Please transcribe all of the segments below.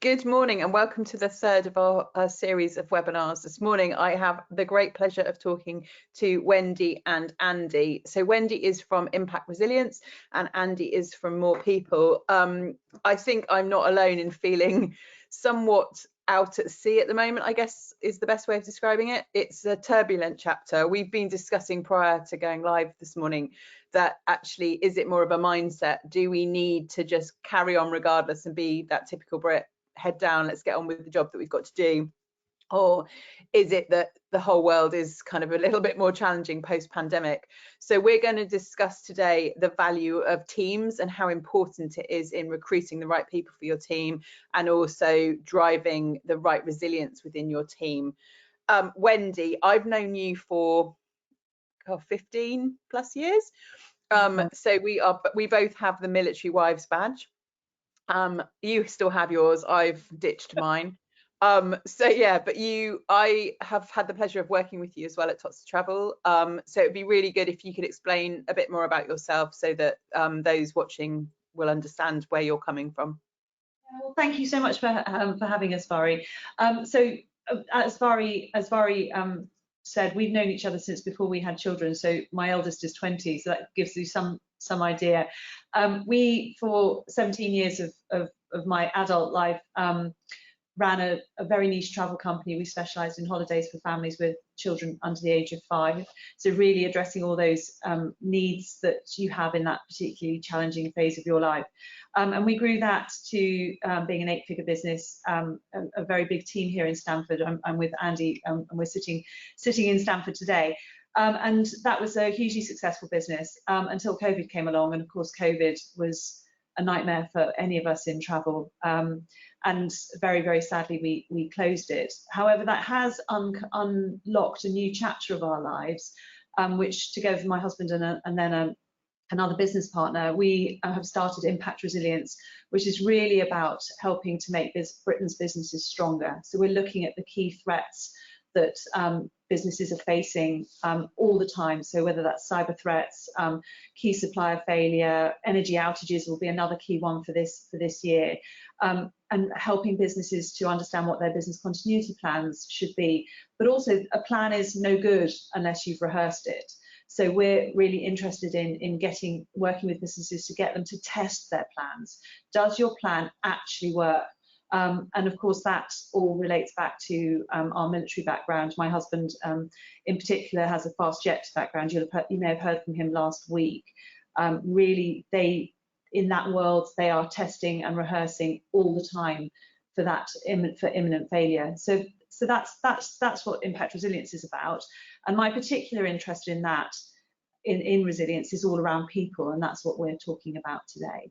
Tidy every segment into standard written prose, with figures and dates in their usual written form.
Good morning and welcome to the third of our series of webinars. This morning I have the great pleasure of talking to Wendy and Andy. So Wendy is from Impact Resilience and Andy is from MorePeople. I think I'm not alone in feeling somewhat out at sea at the moment, I guess is the best way of describing it. It's a turbulent chapter. We've been discussing prior to going live this morning that actually, is it more of a mindset? Do we need to just carry on regardless and be that typical Brit? Head down, let's get on with the job that we've got to do? Or is it that the whole world is kind of a little bit more challenging post-pandemic? So we're going to discuss today the value of teams and how important it is in recruiting the right people for your team and also driving the right resilience within your team. Wendy, I've known you for 15 plus years. So we both have the military wives badge. You still have yours, I've ditched mine. So yeah, but I have had the pleasure of working with you as well at Tots to Travel. So it'd be really good if you could explain a bit more about yourself so that those watching will understand where you're coming from. Well, thank you so much for having us, Vari. So as Vari said, we've known each other since before we had children. So my eldest is 20, so that gives you some idea. We, for 17 years of my adult life, ran a very niche travel company. We specialised in holidays for families with children under the age of 5. So really addressing all those needs that you have in that particularly challenging phase of your life. And we grew that to being an 8-figure business, a very big team here in Stamford. I'm with Andy, and we're sitting in Stamford today. And that was a hugely successful business until COVID came along. And of course, COVID was a nightmare for any of us in travel. And very, very sadly, we closed it. However, that has unlocked a new chapter of our lives, which together with my husband and then another business partner, we have started Impact Resilience, which is really about helping to make Britain's businesses stronger. So we're looking at the key threats that businesses are facing all the time. So whether that's cyber threats, key supplier failure, energy outages will be another key one for this year, and helping businesses to understand what their business continuity plans should be. But also, a plan is no good unless you've rehearsed it. So we're really interested in working with businesses to get them to test their plans. Does your plan actually work? And of course, that all relates back to our military background. My husband, in particular, has a fast jet background. You may have heard from him last week. Really, in that world, they are testing and rehearsing all the time for imminent failure. So that's what Impact Resilience is about. And my particular interest in that, in resilience, is all around people, and that's what we're talking about today.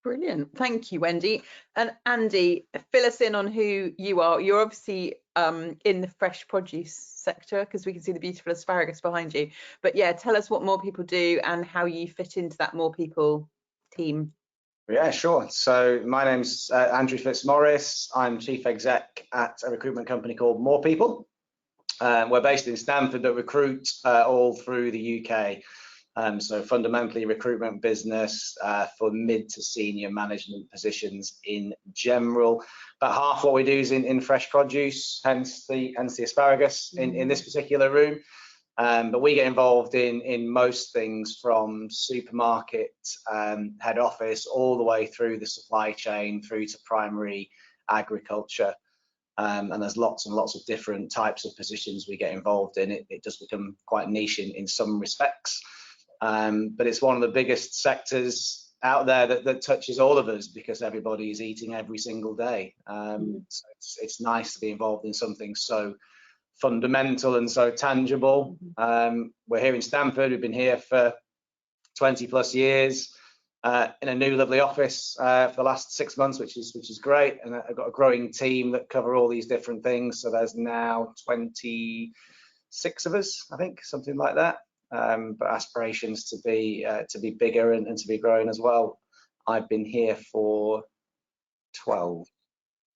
Brilliant. Thank you, Wendy. And Andy, fill us in on who you are. You're obviously in the fresh produce sector because we can see the beautiful asparagus behind you. But yeah, tell us what MorePeople do and how you fit into that MorePeople team. Yeah, sure. So my name's Andrew Fitzmaurice. I'm chief exec at a recruitment company called MorePeople. We're based in Stamford but recruit all through the UK. So fundamentally recruitment business for mid to senior management positions in general. About half what we do is in fresh produce, hence the asparagus in this particular room. But we get involved in most things from supermarket, head office, all the way through the supply chain, through to primary agriculture. And there's lots and lots of different types of positions we get involved in. It does become quite niche in some respects. But it's one of the biggest sectors out there that touches all of us because everybody is eating every single day. So it's nice to be involved in something so fundamental and so tangible. We're here in Stamford. We've been here for 20 plus years in a new lovely office for the last 6 months, which is great. And I've got a growing team that cover all these different things. So there's now 26 of us, I think, something like that. But aspirations to be bigger and to be growing as well. I've been here for 12.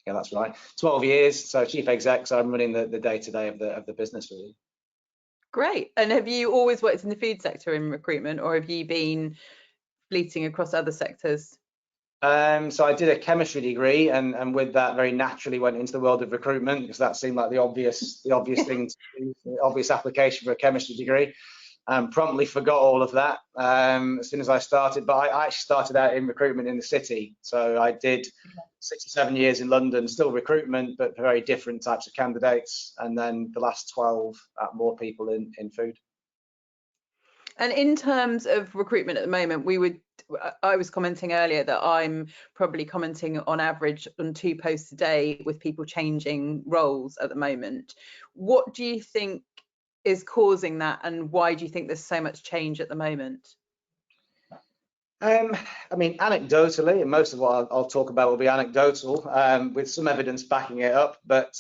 Yeah, that's right. 12 years. So chief exec. So I'm running the day-to-day of the business really. Great. And have you always worked in the food sector in recruitment, or have you been fleeting across other sectors? So I did a chemistry degree, and with that, very naturally went into the world of recruitment because that seemed like the obvious thing to do, the obvious application for a chemistry degree. Promptly forgot all of that as soon as I started, but I actually started out in recruitment in the city. So I did 6 or 7 years in London, still recruitment, but very different types of candidates. And then the last 12 at MorePeople in food. And in terms of recruitment at the moment, I was commenting earlier that I'm probably commenting on average on 2 posts a day with people changing roles at the moment. What do you think is causing that, and why do you think there's so much change at the moment? I mean, anecdotally, and most of what I'll talk about will be anecdotal, with some evidence backing it up, but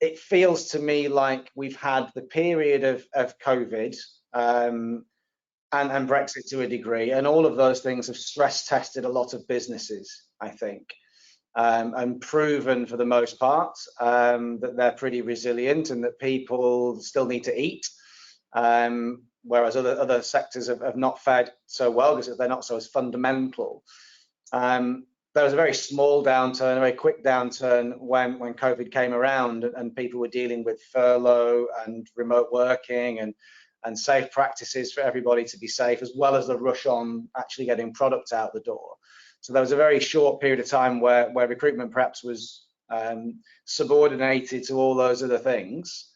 it feels to me like we've had the period of COVID and Brexit to a degree, and all of those things have stress tested a lot of businesses, I think, and proven for the most part that they're pretty resilient and that people still need to eat, whereas other sectors have not fared so well because they're not so as fundamental. There was a very small downturn, a very quick downturn when COVID came around, and people were dealing with furlough and remote working and safe practices for everybody to be safe, as well as the rush on actually getting product out the door. So there was a very short period of time where recruitment perhaps was subordinated to all those other things.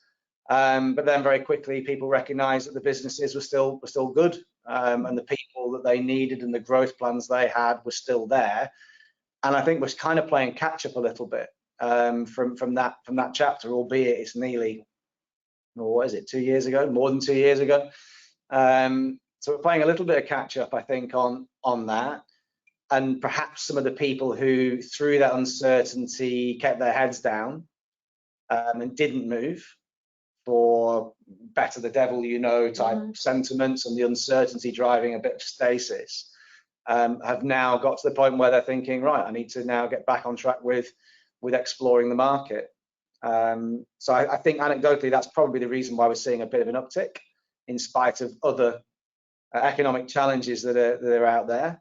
But then very quickly people recognized that the businesses were still good, and the people that they needed and the growth plans they had were still there. And I think we're kind of playing catch up a little bit from that chapter, albeit it's nearly, what is it, 2 years ago, more than 2 years ago. So we're playing a little bit of catch up, I think, on that. And perhaps some of the people who, through that uncertainty, kept their heads down and didn't move, for better the devil you know type sentiments and the uncertainty driving a bit of stasis, have now got to the point where they're thinking, right, I need to now get back on track with exploring the market. So I think anecdotally that's probably the reason why we're seeing a bit of an uptick in spite of other economic challenges that are out there.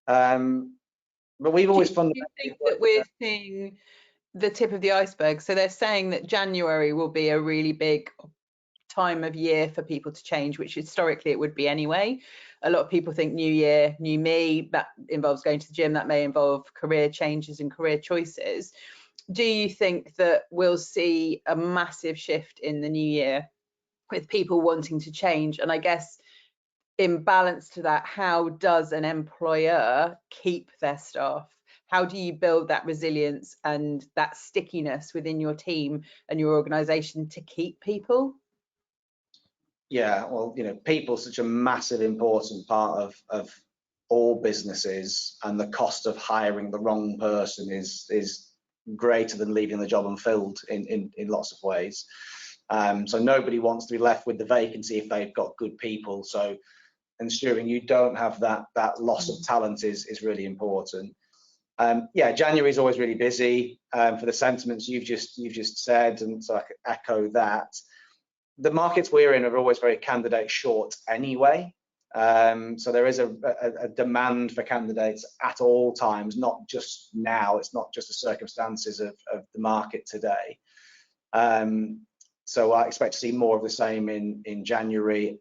But we've always fundamentally. Do you think that we're seeing the tip of the iceberg? So they're saying that January will be a really big time of year for people to change, which historically it would be anyway. A lot of people think new year, new me, that involves going to the gym, that may involve career changes and career choices. Do you think that we'll see a massive shift in the new year with people wanting to change? And I guess in balance to that, how does an employer keep their staff? How do you build that resilience and that stickiness within your team and your organization to keep people? Yeah, well, people are such a massive important part of all businesses, and the cost of hiring the wrong person is greater than leaving the job unfilled in lots of ways. So nobody wants to be left with the vacancy if they've got good people. So ensuring you don't have that loss of talent is really important. Yeah, January is always really busy for the sentiments you've just said, and so I could echo that. The markets we're in are always very candidate short anyway, so there is a demand for candidates at all times, not just now. It's not just the circumstances of the market today. So I expect to see more of the same in January.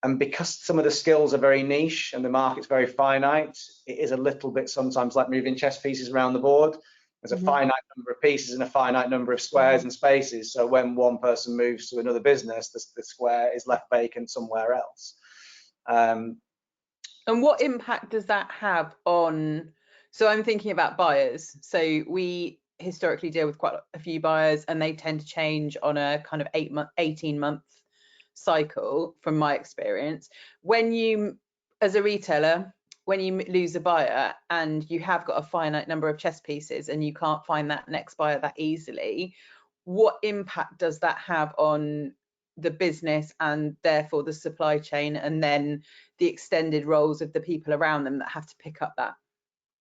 And because some of the skills are very niche and the market's very finite, it is a little bit sometimes like moving chess pieces around the board. There's a finite number of pieces and a finite number of squares and spaces. So when one person moves to another business, the square is left vacant somewhere else. And what impact does that have on, so I'm thinking about buyers. So we historically deal with quite a few buyers, and they tend to change on a kind of 18-month cycle from my experience. When you, as a retailer, when you lose a buyer and you have got a finite number of chess pieces and you can't find that next buyer that easily, what impact does that have on the business and therefore the supply chain, and then the extended roles of the people around them that have to pick up that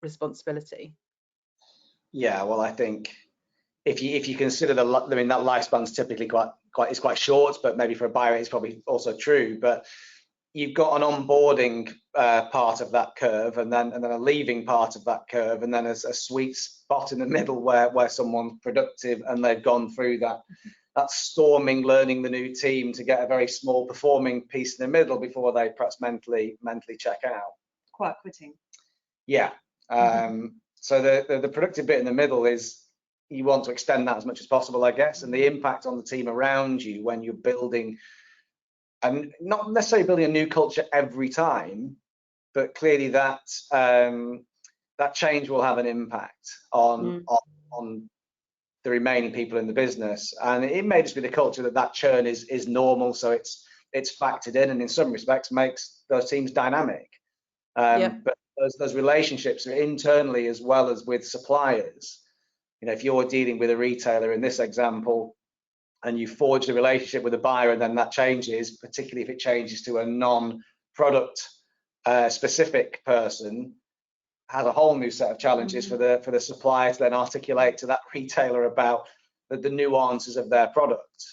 responsibility? Yeah, well, I think if you consider that lifespan's typically quite short, but maybe for a buyer it's probably also true. But you've got an onboarding part of that curve, and then a leaving part of that curve, and then a sweet spot in the middle where someone's productive and they've gone through that storming, learning the new team to get a very small performing piece in the middle before they perhaps mentally check out. Quiet quitting. Yeah. So the productive bit in the middle is, you want to extend that as much as possible, I guess, and the impact on the team around you when you're building, and not necessarily building a new culture every time, but clearly that that change will have an impact on the remaining people in the business, and it may just be the culture that churn is normal, so it's factored in, and in some respects makes those teams dynamic. But those relationships are internally as well as with suppliers. You know, if you're dealing with a retailer in this example, and you forge a relationship with a buyer, and then that changes, particularly if it changes to a non-product specific person, has a whole new set of challenges for the supplier to then articulate to that retailer about the nuances of their product.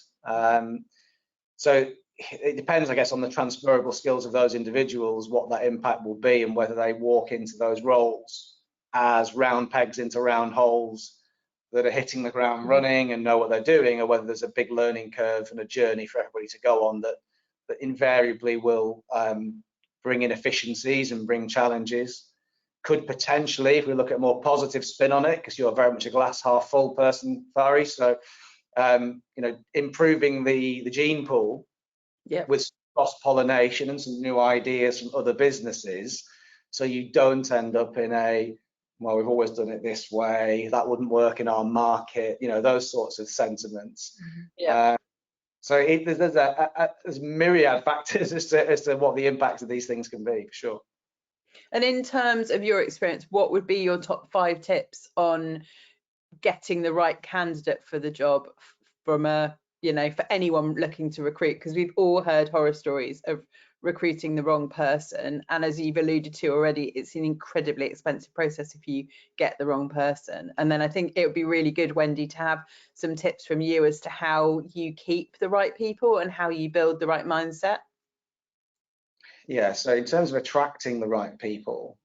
So it depends, I guess, on the transferable skills of those individuals, what that impact will be, and whether they walk into those roles as round pegs into round holes that are hitting the ground running and know what they're doing, or whether there's a big learning curve and a journey for everybody to go on that invariably will bring in efficiencies and bring challenges. Could potentially, if we look at a more positive spin on it, because you're very much a glass half full person, Fari, so you know, improving the gene pool with cross-pollination and some new ideas from other businesses, so you don't end up in a, well, we've always done it this way, that wouldn't work in our market, you know, those sorts of sentiments. So there's myriad factors as to what the impact of these things can be, for sure. And in terms of your experience, what would be your top 5 tips on getting the right candidate for the job from a, you know, for anyone looking to recruit? Because we've all heard horror stories of recruiting the wrong person, and as you've alluded to already, it's an incredibly expensive process if you get the wrong person. And then I think it would be really good, Wendy, to have some tips from you as to how you keep the right people and how you build the right mindset. Yeah, so in terms of attracting the right people,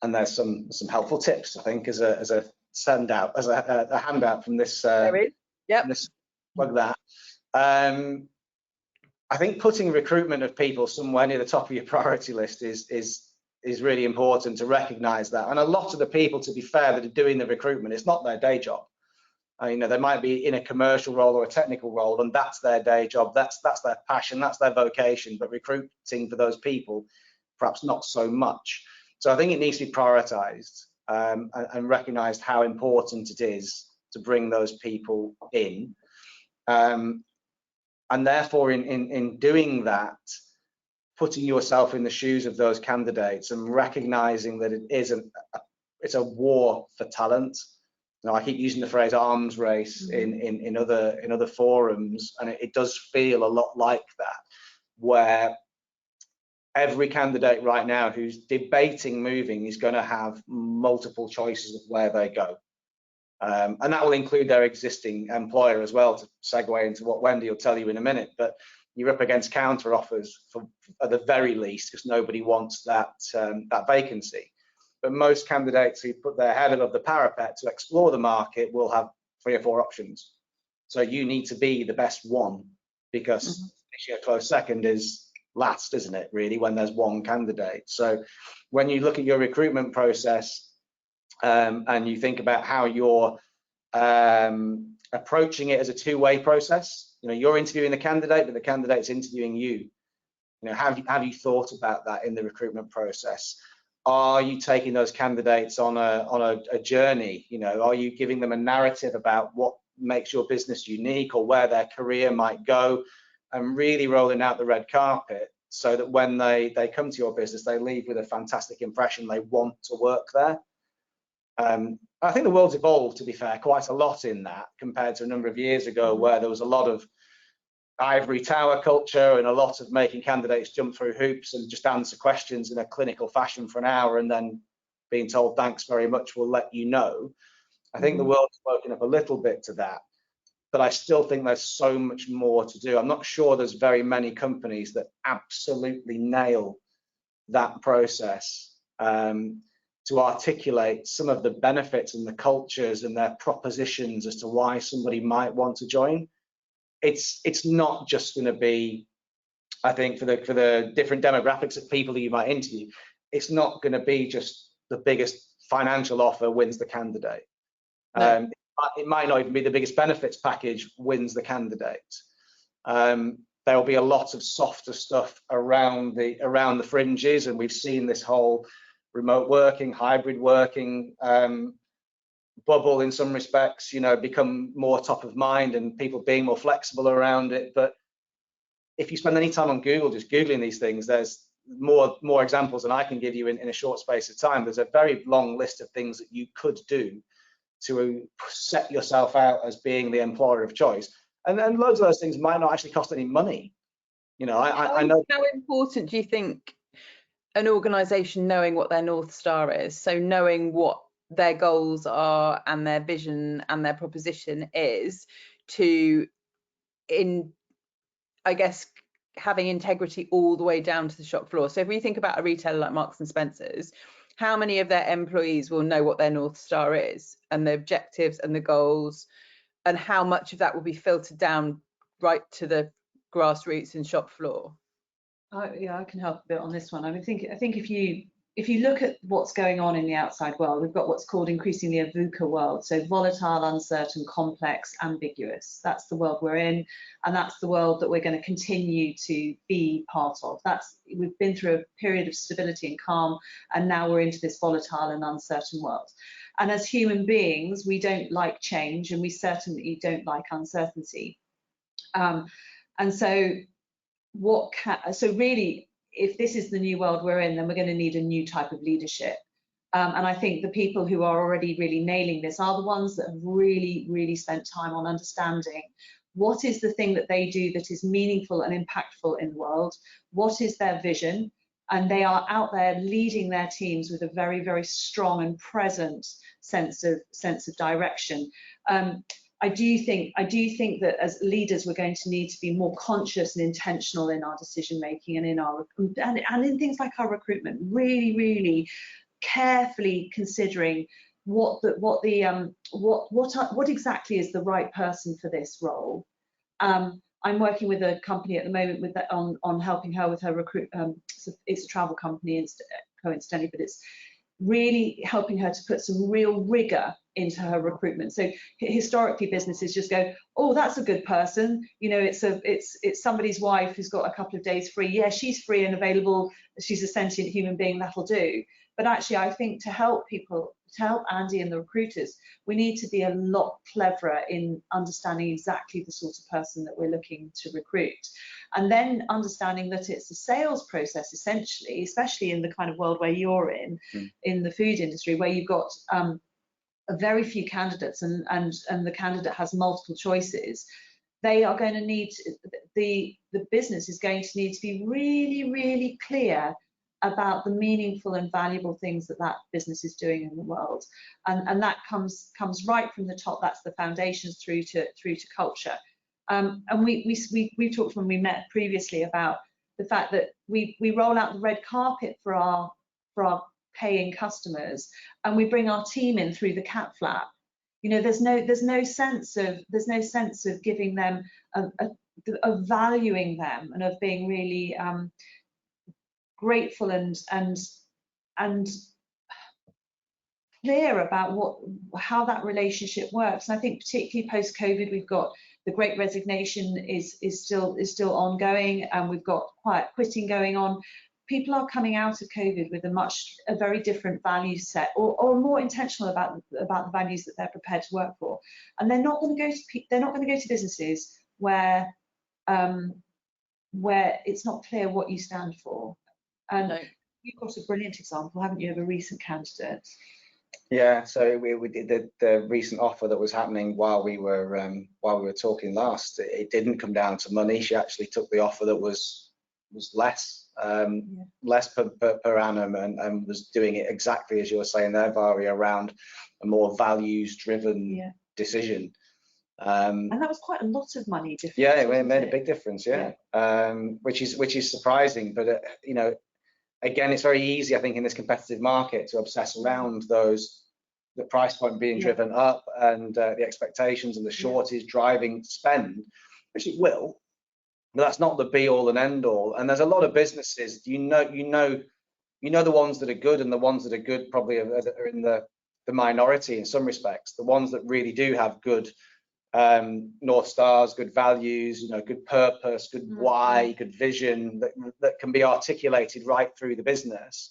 and there's some helpful tips, I think, as a handout from this. There is. This plug that. I think putting recruitment of people somewhere near the top of your priority list is really important, to recognise that. And a lot of the people, to be fair, that are doing the recruitment, it's not their day job. You know, they might be in a commercial role or a technical role, and that's their day job, that's their passion, that's their vocation, but recruiting for those people, perhaps not so much. So I think it needs to be prioritised and recognised how important it is to bring those people in. And therefore, in doing that, putting yourself in the shoes of those candidates and recognising that it's a war for talent. You know, I keep using the phrase arms race in other forums, and it does feel a lot like that, where every candidate right now who's debating moving is going to have multiple choices of where they go. And that will include their existing employer as well, to segue into what Wendy will tell you in a minute. But you're up against counter offers at the very least, because nobody wants that vacancy. But most candidates who put their head above the parapet to explore the market will have 3 or 4 options. So you need to be the best one, because a close second is last, isn't it, really, when there's one candidate. So when you look at your recruitment process, and you think about how you're approaching it as a two-way process, you know, you're interviewing the candidate, but the candidate's interviewing you. You know, have you thought about that in the recruitment process? Are you taking those candidates on a journey? You know, are you giving them a narrative about what makes your business unique, or where their career might go, and really rolling out the red carpet so that when they come to your business, they leave with a fantastic impression, they want to work there. I think the world's evolved, to be fair, quite a lot in that, compared to a number of years ago, where there was a lot of ivory tower culture and a lot of making candidates jump through hoops and just answer questions in a clinical fashion for an hour and then being told thanks very much, we'll let you know. I think the world's woken up a little bit to that. but I still think there's so much more to do. I'm not sure there's very many companies that absolutely nail that process to articulate some of the benefits and the cultures and their propositions as to why somebody might want to join. It's not just going to be, I think, for the different demographics of people that you might interview, it's not going to be just the biggest financial offer wins the candidate. No. It might not even be the biggest benefits package wins the candidate. There will be a lot of softer stuff around the fringes, and we've seen this whole remote working, hybrid working bubble in some respects, you know, become more top of mind and people being more flexible around it. But if you spend any time on Google just Googling these things, there's more examples than I can give you in a short space of time. There's a very long list of things that you could do to set yourself out as being the employer of choice, and loads of those things might not actually cost any money. You know, I know. How important do you think an organisation knowing what their North Star is, so knowing what their goals are and their vision and their proposition is, to, I guess, having integrity all the way down to the shop floor? So if we think about a retailer like Marks and Spencer's, how many of their employees will know what their North Star is and the objectives and the goals, and how much of that will be filtered down right to the grassroots and shop floor? Yeah, I can help a bit on this one. I mean, I think if you look at what's going on in the outside world, we've got what's called increasingly a VUCA world, so volatile, uncertain, complex, ambiguous. That's the world we're in, and that's the world that we're going to continue to be part of. We've been through a period of stability and calm, and now we're into this volatile and uncertain world. And as human beings, we don't like change, and we certainly don't like uncertainty. And so really, if this is the new world we're in, then we're going to need a new type of leadership. And I think the people who are already really nailing this are the ones that have really, really spent time on understanding what is the thing that they do that is meaningful and impactful in the world, what is their vision, and they are out there leading their teams with a very, very strong and present sense of direction. I do think that as leaders, we're going to need to be more conscious and intentional in our decision making and in things like our recruitment. Really, really carefully considering what exactly is the right person for this role. I'm working with a company at the moment on helping her with her recruit. It's a travel company, coincidentally, but it's really helping her to put some real rigor into her recruitment. So historically, businesses just go, oh, that's a good person, you know, it's somebody's wife who's got a couple of days free. Yeah, she's free and available, she's a sentient human being, that'll do. But actually, I think to help Andy and the recruiters, we need to be a lot cleverer in understanding exactly the sort of person that we're looking to recruit. And then understanding that it's a sales process, essentially, especially in the kind of world where you're in the food industry, where you've got a very few candidates and the candidate has multiple choices. They are going to need, the business is going to need to be really, really clear about the meaningful and valuable things that business is doing in the world, and that comes right from the top. That's the foundations through to culture. And we talked when we met previously about the fact that we roll out the red carpet for our paying customers, and we bring our team in through the cat flap. You know, there's no sense of giving them of valuing them and of being really grateful and clear about how that relationship works. And I think particularly post-COVID, we've got the Great Resignation is still ongoing, and we've got quiet quitting going on. People are coming out of COVID with a very different value set, or more intentional about the values that they're prepared to work for. And they're not going to go to businesses where it's not clear what you stand for. And no. You've got a brilliant example, haven't you, of a recent candidate? Yeah, so we did the recent offer that was happening while we were talking last. It didn't come down to money. She actually took the offer that was less per annum, and was doing it exactly as you were saying there, Vari, around a more values driven decision. And that was quite a lot of money difference. Yeah, it made a big difference. Yeah, which is surprising, but you know, again, it's very easy, I think, in this competitive market to obsess around the price point being driven up and the expectations and the shortage driving spend, which it will, but that's not the be all and end all. And there's a lot of businesses, you know the ones that are good, and the ones that are good probably are in the minority in some respects. The ones that really do have good North Stars, good values, you know, good purpose, good why, good vision that can be articulated right through the business.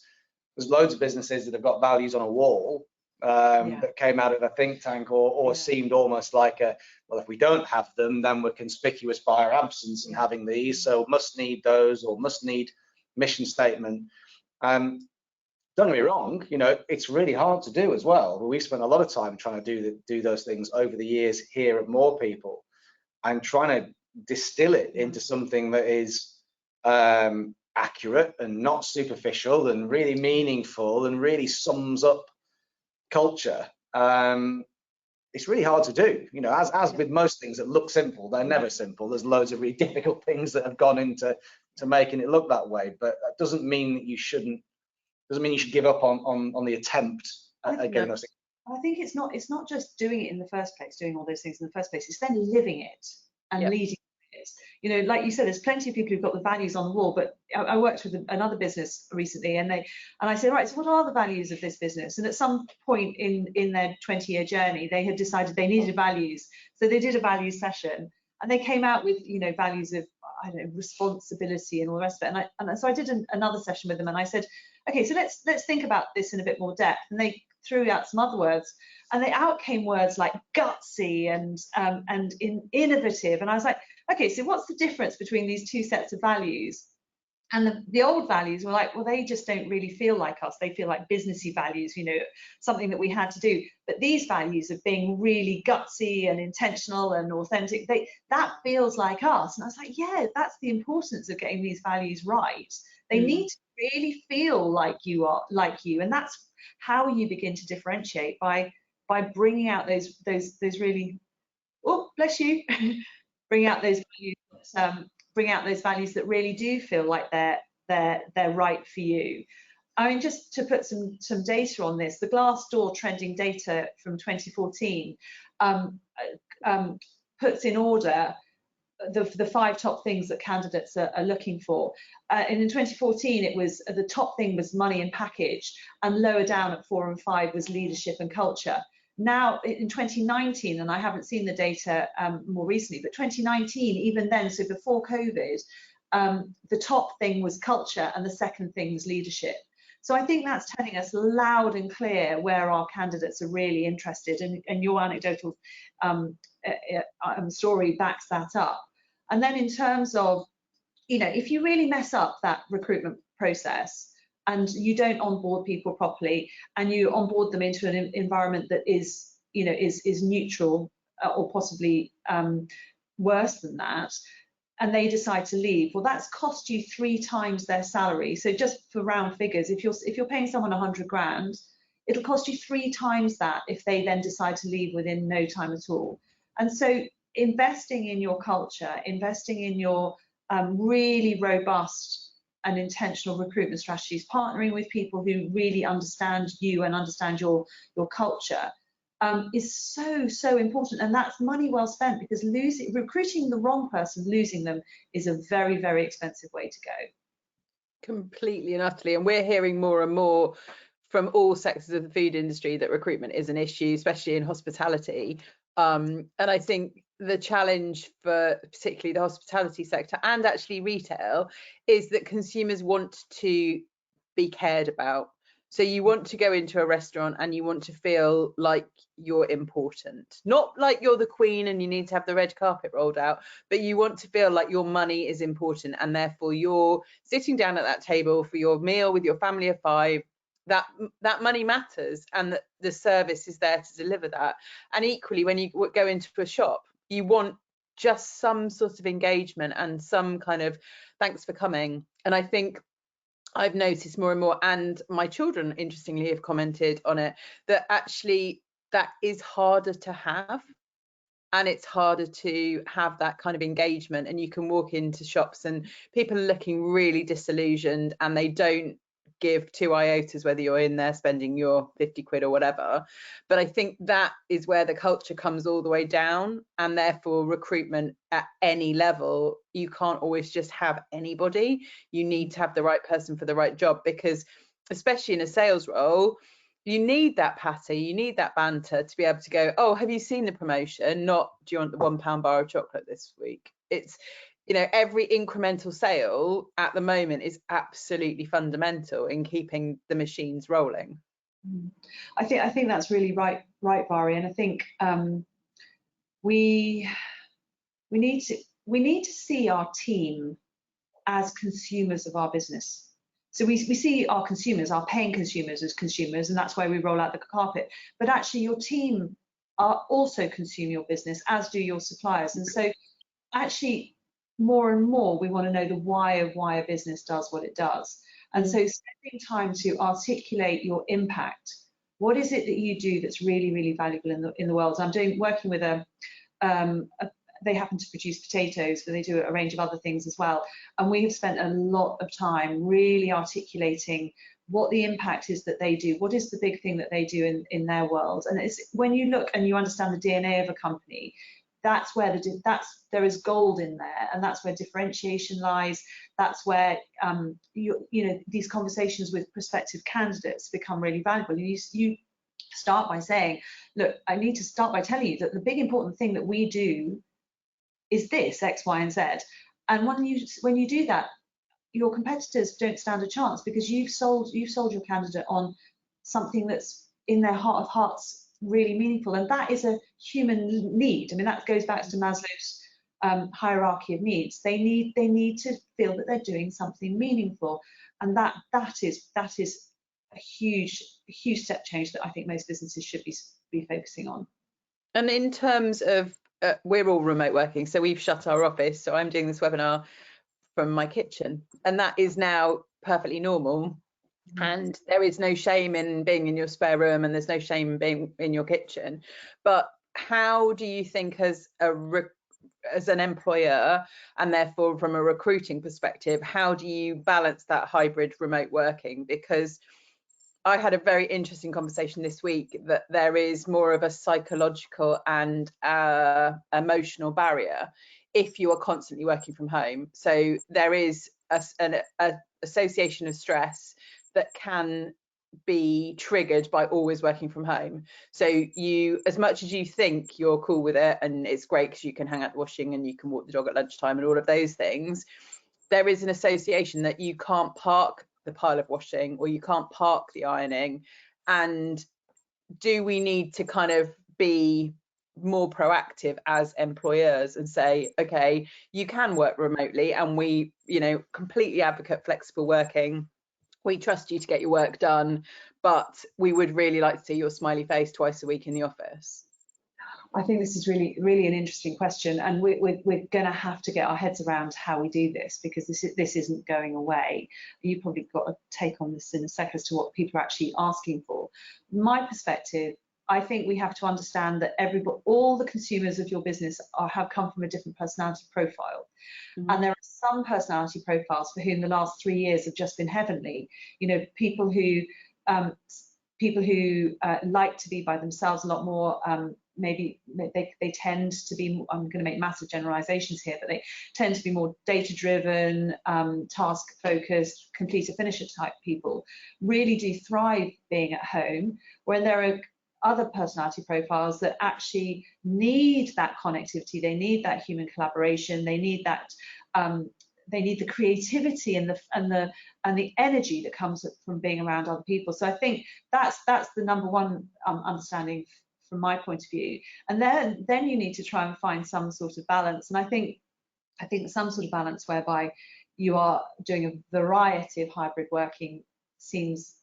There's loads of businesses that have got values on a wall that came out of a think tank or seemed almost like well, if we don't have them, then we're conspicuous by our absence in having these, so must need those, or must need mission statement. Don't get me wrong, you know, it's really hard to do as well. We've spent a lot of time trying to do those things over the years here at MorePeople, and trying to distill it into something that is accurate and not superficial and really meaningful and really sums up culture. It's really hard to do, you know, as with most things that look simple, they're never simple. There's loads of really difficult things that have gone into making it look that way, but that doesn't mean that you should give up on the attempt at getting those things. I think it's not just doing it in the first place, doing all those things in the first place. It's then living it and leading it. You know, like you said, there's plenty of people who've got the values on the wall, but I worked with another business recently, and I said, right, so what are the values of this business? And at some point in their 20-year journey, they had decided they needed values. So they did a values session, and they came out with, you know, values of, I don't know, responsibility and all the rest of it. And so I did another session with them, and I said, okay, so let's think about this in a bit more depth. And they threw out some other words, and out came words like gutsy and innovative. And I was like, okay, so what's the difference between these two sets of values? And the old values were like, well, they just don't really feel like us. They feel like businessy values, you know, something that we had to do. But these values of being really gutsy and intentional and authentic, that feels like us. And I was like, yeah, that's the importance of getting these values right. They need to really feel like you are, like you. And that's how you begin to differentiate, by bringing out those really, oh, bless you, bring out those values, bring out those values that really do feel like they're right for you. I mean, just to put some data on this, the Glassdoor trending data from 2014 puts in order the 5 top things that candidates are looking for. And in 2014, it was the top thing was money and package, and lower down at 4 and 5 was leadership and culture. Now in 2019, and I haven't seen the data more recently, but 2019, even then, so before COVID, the top thing was culture and the second thing was leadership. So I think that's telling us loud and clear where our candidates are really interested, and your anecdotal story backs that up. And then in terms of, you know, if you really mess up that recruitment process and you don't onboard people properly, and you onboard them into an environment that is, you know, is neutral or possibly worse than that, and they decide to leave, well, that's cost you 3 times their salary. So just for round figures, if you're paying someone 100 grand, it'll cost you 3 times that if they then decide to leave within no time at all. And so investing in your culture, investing in your really robust and intentional recruitment strategies, partnering with people who really understand you and understand your culture, is so important. And that's money well spent, because recruiting the wrong person, losing them, is a very, very expensive way to go. Completely and utterly. And we're hearing more and more from all sectors of the food industry that recruitment is an issue, especially in hospitality. And I think the challenge for particularly the hospitality sector, and actually retail, is that consumers want to be cared about. So you want to go into a restaurant and you want to feel like you're important, not like you're the queen and you need to have the red carpet rolled out, but you want to feel like your money is important, and therefore you're sitting down at that table for your meal with your family of 5. That money matters, and that the service is there to deliver that. And equally, when you go into a shop, you want just some sort of engagement and some kind of thanks for coming. And I think I've noticed more and more, and my children interestingly have commented on it, that actually that is harder to have. and it's harder to have that kind of engagement. And you can walk into shops and people are looking really disillusioned and they don't give 2 iotas whether you're in there spending your 50 quid or whatever. But I think that is where the culture comes all the way down, and therefore recruitment at any level, you can't always just have anybody. You need to have the right person for the right job, because especially in a sales role, you need that patty, you need that banter to be able to go, oh, have you seen the promotion? Not, do you want the £1 bar of chocolate this week? It's, you know, every incremental sale at the moment is absolutely fundamental in keeping the machines rolling. I think that's really right, Vari, and I think we need to see our team as consumers of our business. So we see our consumers, our paying consumers, as consumers, and that's why we roll out the carpet. But actually, your team are also consume your business, as do your suppliers. And so actually, more and more, we want to know the why of why a business does what it does. And so spending time to articulate your impact. What is it that you do that's really, really valuable in the world? I'm working with they happen to produce potatoes, but they do a range of other things as well. And we have spent a lot of time really articulating what the impact is that they do. What is the big thing that they do in their world? And it's when you look and you understand the DNA of a company, that's where there is gold in there, and that's where differentiation lies. That's where you know, these conversations with prospective candidates become really valuable. You start by saying, look, I need to start by telling you that the big important thing that we do is this X, Y, and Z. And when you do that, your competitors don't stand a chance, because you've sold your candidate on something that's in their heart of hearts really meaningful, and that is a human need. I mean, that goes back to Maslow's hierarchy of needs. They need to feel that they're doing something meaningful, and that is a huge step change that I think most businesses should be focusing on. And in terms of we're all remote working, so we've shut our office, so I'm doing this webinar from my kitchen, and that is now perfectly normal. And there is no shame in being in your spare room, and there's no shame in being in your kitchen. But how do you think, as an employer, and therefore from a recruiting perspective, how do you balance that hybrid remote working? Because I had a very interesting conversation this week that there is more of a psychological and emotional barrier if you are constantly working from home. So there is an association of stress that can be triggered by always working from home. So you, as much as you think you're cool with it and it's great because you can hang out the washing and you can walk the dog at lunchtime and all of those things, there is an association that you can't park the pile of washing or you can't park the ironing. And do we need to kind of be more proactive as employers and say, okay, you can work remotely, and we, you know, completely advocate flexible working. We trust you to get your work done, but we would really like to see your smiley face twice a week in the office. I think this is really, really an interesting question, and we're going to have to get our heads around how we do this, because this isn't going away. You probably got a take on this in a sec as to what people are actually asking for. My perspective, I think we have to understand that all the consumers of your business have come from a different personality profile. And there are some personality profiles for whom the last 3 years have just been heavenly. You know, people who like to be by themselves a lot more. Maybe they tend to be, I'm going to make massive generalizations here, but they tend to be more data-driven, task-focused, completer-finisher type people, really do thrive being at home, when there are other personality profiles that actually need that connectivity, they need that human collaboration, they need that they need the creativity and the energy that comes from being around other people. So I think that's the number one understanding from my point of view. And then you need to try and find some sort of balance. And I think some sort of balance whereby you are doing a variety of hybrid working seems,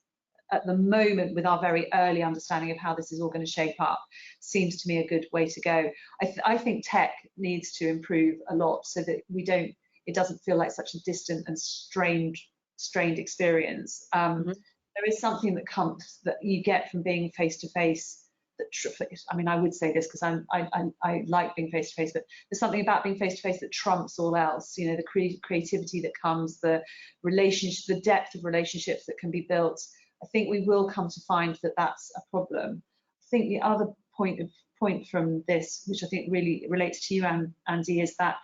at the moment, with our very early understanding of how this is all going to shape up, seems to me a good way to go. I think tech needs to improve a lot so that it doesn't feel like such a distant and strained experience. There is something that you get from being face to face I mean, I would say this because I like being face to face, but there's something about being face to face that trumps all else. You know, the creativity that comes, the relationship, the depth of relationships that can be built. I think we will come to find that that's a problem. I think the other point from this, which I think really relates to you, Andy, is that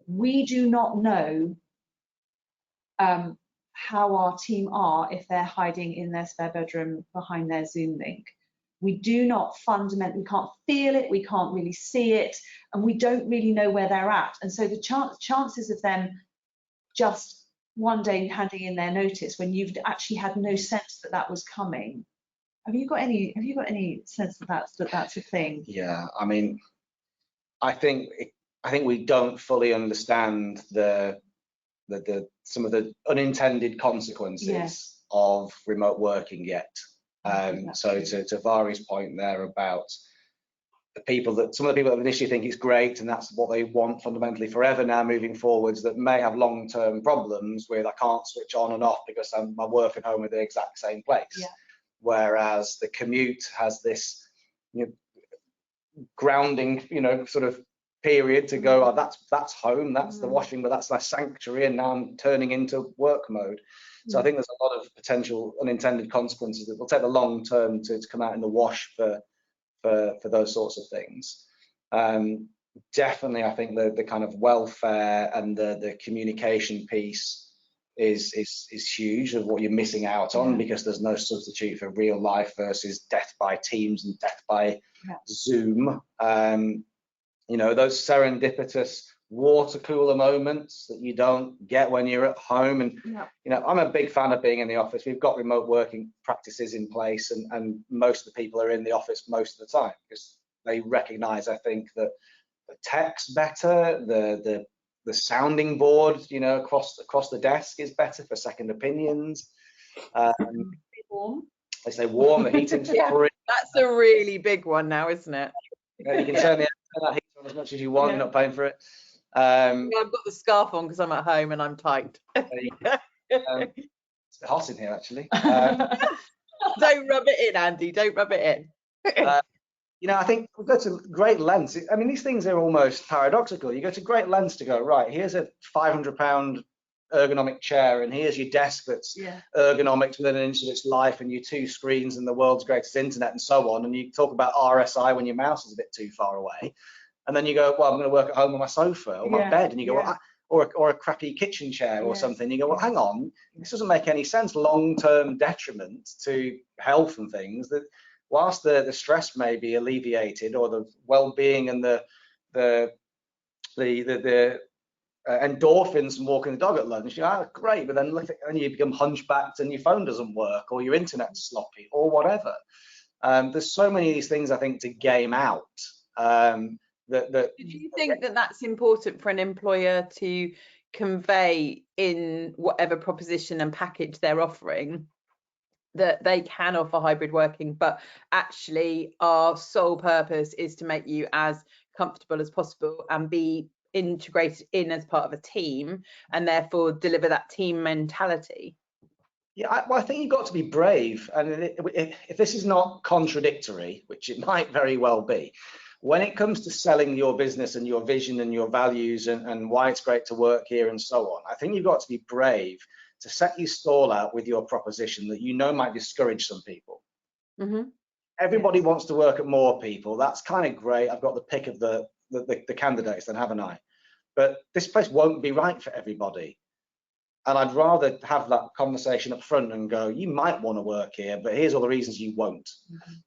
we do not know how our team are if they're hiding in their spare bedroom behind their Zoom link. We do not fundamentally, we can't feel it, we can't really see it, and we don't really know where they're at. And so the chances of them just one day handing in their notice when you've actually had no sense that that was coming. Have you got any sense that that's a thing? Yeah, I mean, I think we don't fully understand some of the unintended consequences of remote working yet. So to Vari's point there about some of the people that initially think it's great and that's what they want fundamentally forever now moving forwards, that may have long-term problems with I can't switch on and off because my work and home are the exact same place. Yeah. Whereas the commute has this grounding, sort of period to go, that's home, that's the washing, but that's my sanctuary, and now I'm turning into work mode. So I think there's a lot of potential unintended consequences that will take the long term to come out in the wash for those sorts of things. Definitely, I think the kind of welfare and the communication piece is huge of what you're missing out on, because there's no substitute for real life versus death by Teams and death by Zoom. Those serendipitous water cooler moments that you don't get when you're at home. And I'm a big fan of being in the office. We've got remote working practices in place, and most of the people are in the office most of the time because they recognize, I think, that the tech's better, the sounding board across the desk is better for second opinions. Warm. They say warm, the heating's free. That's a really big one now, isn't it? You can turn that heater on as much as you want. You're not paying for it. I've got the scarf on because I'm at home and I'm tight. It's hot in here, actually. Don't rub it in, Andy. Don't rub it in. I think we go to great lengths. I mean, these things are almost paradoxical. You go to great lengths to go, right, here's a £500 ergonomic chair, and here's your desk that's ergonomic within an inch of its life, and your 2 screens and the world's greatest internet and so on. And you talk about RSI when your mouse is a bit too far away. And then you go, well, I'm going to work at home on my sofa or my bed. And you go, well, or a crappy kitchen chair or something. You go, well, hang on, this doesn't make any sense. Long-term detriment to health and things. That whilst the stress may be alleviated, or the well-being and the endorphins from walking the dog at lunch, great. But then you become hunchbacked and your phone doesn't work, or your internet's sloppy, or whatever. There's so many of these things, I think, to game out. Do you think that that's important for an employer to convey in whatever proposition and package they're offering, that they can offer hybrid working, but actually our sole purpose is to make you as comfortable as possible and be integrated in as part of a team, and therefore deliver that team mentality? Yeah, I think you've got to be brave. And if this is not contradictory, which it might very well be, when it comes to selling your business and your vision and your values and why it's great to work here and so on, I think you've got to be brave to set your stall out with your proposition that might discourage some people. Everybody wants to work at MorePeople. That's kind of great. I've got the pick of the candidates, then haven't I? But this place won't be right for everybody. And I'd rather have that conversation up front and go, you might want to work here, but here's all the reasons you won't.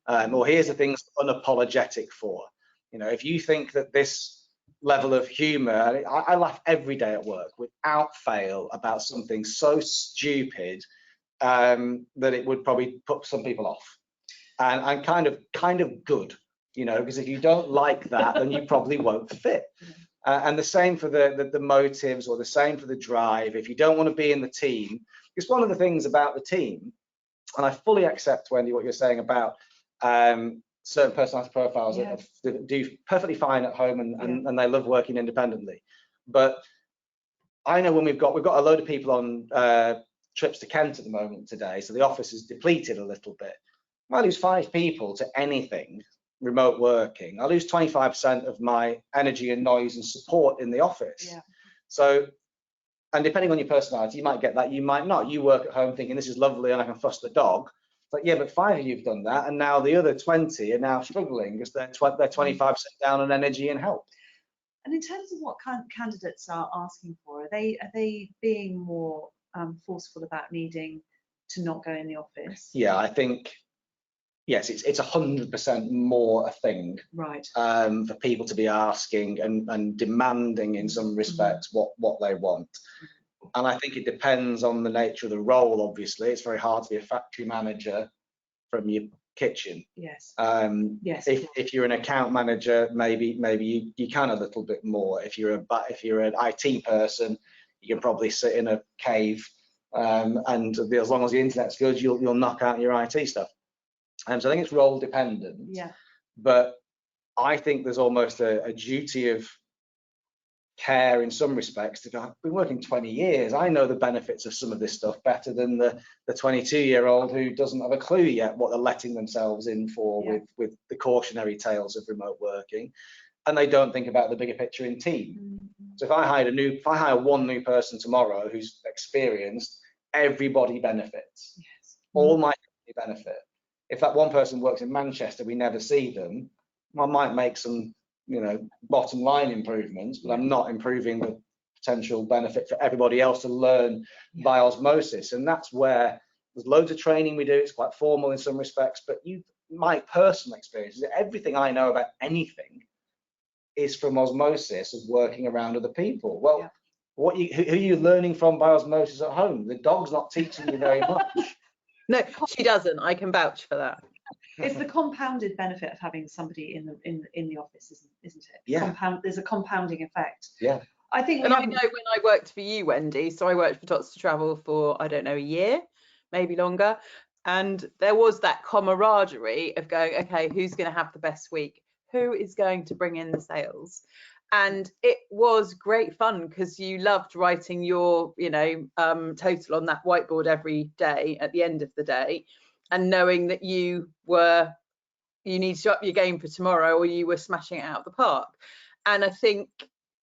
Or here's the things unapologetic for. If you think that this level of humor, I laugh every day at work without fail about something so stupid that it would probably put some people off. And I'm kind of good, because if you don't like that, then you probably won't fit. And the same for the motives, or the same for the drive. If you don't want to be in the team, because one of the things about the team, and I fully accept, Wendy, what you're saying about certain personality profiles that do perfectly fine at home and they love working independently. But I know when we've got a load of people on trips to Kent at the moment today, so the office is depleted a little bit. I lose 5 people to anything remote working, I lose 25% of my energy and noise and support in the office. Yeah. So, and depending on your personality, you might get that, you might not. You work at home thinking this is lovely and I can fuss the dog. But yeah, but 5 of you have done that, and now the other 20 are now struggling because they're 25% down on energy and help. And in terms of what candidates are asking for, are they being more forceful about needing to not go in the office? Yeah, I think yes, it's 100% more a thing, right, for people to be asking and demanding in some respects what they want. And I think it depends on the nature of the role. Obviously, it's very hard to be a factory manager from your kitchen. Yes. Yes. If you're an account manager, maybe you can a little bit more. If you're an IT person, you can probably sit in a cave, and as long as the internet's good, you'll knock out your IT stuff. So I think it's role dependent. Yeah. But I think there's almost a duty of care in some respects to go, I've been working 20 years. I know the benefits of some of this stuff better than the 22-year-old who doesn't have a clue yet what they're letting themselves in for, yeah, with the cautionary tales of remote working. And they don't think about the bigger picture in team. So if I hire one new person tomorrow who's experienced, everybody benefits. Yes. All my company benefit. If that one person works in Manchester, we never see them, I might make some, bottom line improvements, but I'm not improving the potential benefit for everybody else to learn by osmosis. And that's where there's loads of training we do. It's quite formal in some respects, but my personal experience is that everything I know about anything is from osmosis of working around other people. Well, who are you learning from by osmosis at home? The dog's not teaching you very much. No, she doesn't. I can vouch for that. It's the compounded benefit of having somebody in the office, isn't it? Yeah. There's a compounding effect. Yeah. I think. And I know when I worked for you, Wendy, so I worked for Tots to Travel for, I don't know, a year, maybe longer. And there was that camaraderie of going, okay, who's going to have the best week? Who is going to bring in the sales? And it was great fun because you loved writing your, total on that whiteboard every day at the end of the day, and knowing that you need to up your game for tomorrow, or you were smashing it out of the park. And I think,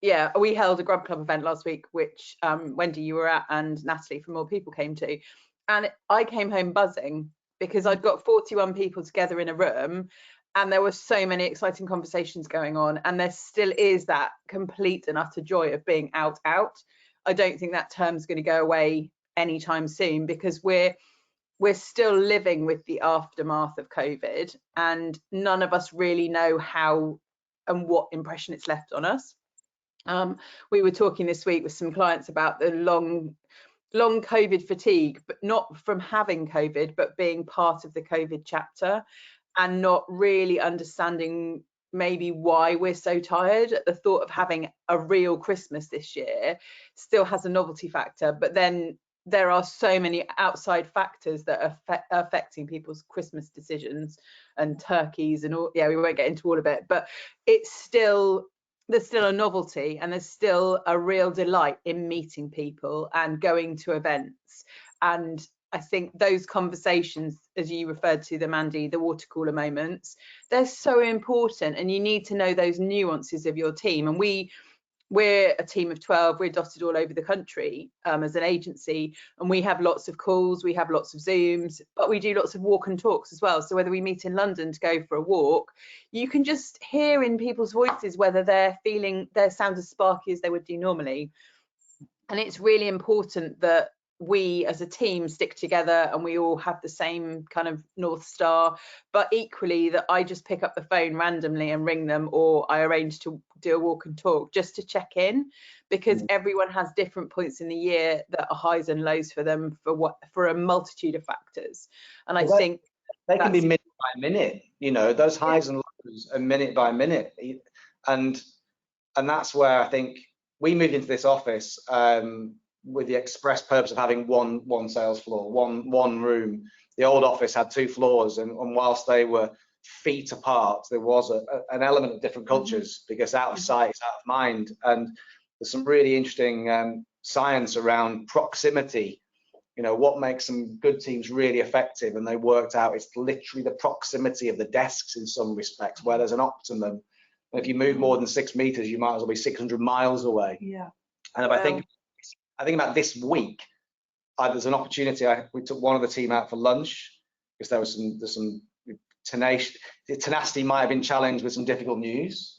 yeah, we held a Grub Club event last week, which Wendy, you were at, and Natalie from MorePeople came to. And I came home buzzing because I'd got 41 people together in a room, and there were so many exciting conversations going on. And there still is that complete and utter joy of being out. I don't think that term's going to go away anytime soon, because we're still living with the aftermath of COVID, and none of us really know how and what impression it's left on us. We were talking this week with some clients about the long COVID fatigue, but not from having COVID, but being part of the COVID chapter and not really understanding maybe why we're so tired. The thought of having a real Christmas this year still has a novelty factor, but then there are so many outside factors that are affecting people's Christmas decisions and turkeys and all. Yeah, we won't get into all of it, but there's still a novelty, and there's still a real delight in meeting people and going to events. And I think those conversations, as you referred to them, Andy, the water cooler moments, they're so important, and you need to know those nuances of your team. And we're a team of 12, we're dotted all over the country as an agency, and we have lots of calls, we have lots of Zooms, but we do lots of walk and talks as well. So whether we meet in London to go for a walk, you can just hear in people's voices whether they're feeling their sound as sparky as they would do normally. And it's really important that we as a team stick together and we all have the same kind of North Star, but equally that I just pick up the phone randomly and ring them, or I arrange to do a walk and talk just to check in, because everyone has different points in the year that are highs and lows for them for a multitude of factors. And I think they can be minute by minute, those highs and lows are minute by minute. And that's where I think we moved into this office with the express purpose of having one sales floor, one room. The old office had 2 floors, and whilst they were feet apart, there was an element of different cultures, because out of sight is out of mind. And there's some really interesting science around proximity you know, what makes some good teams really effective, and they worked out it's literally the proximity of the desks in some respects where there's an optimum. And if you move more than 6 meters, you might as well be 600 miles away. Yeah. And if I think about this week, there's an opportunity. We took one of the team out for lunch because there's some tenacity might have been challenged with some difficult news.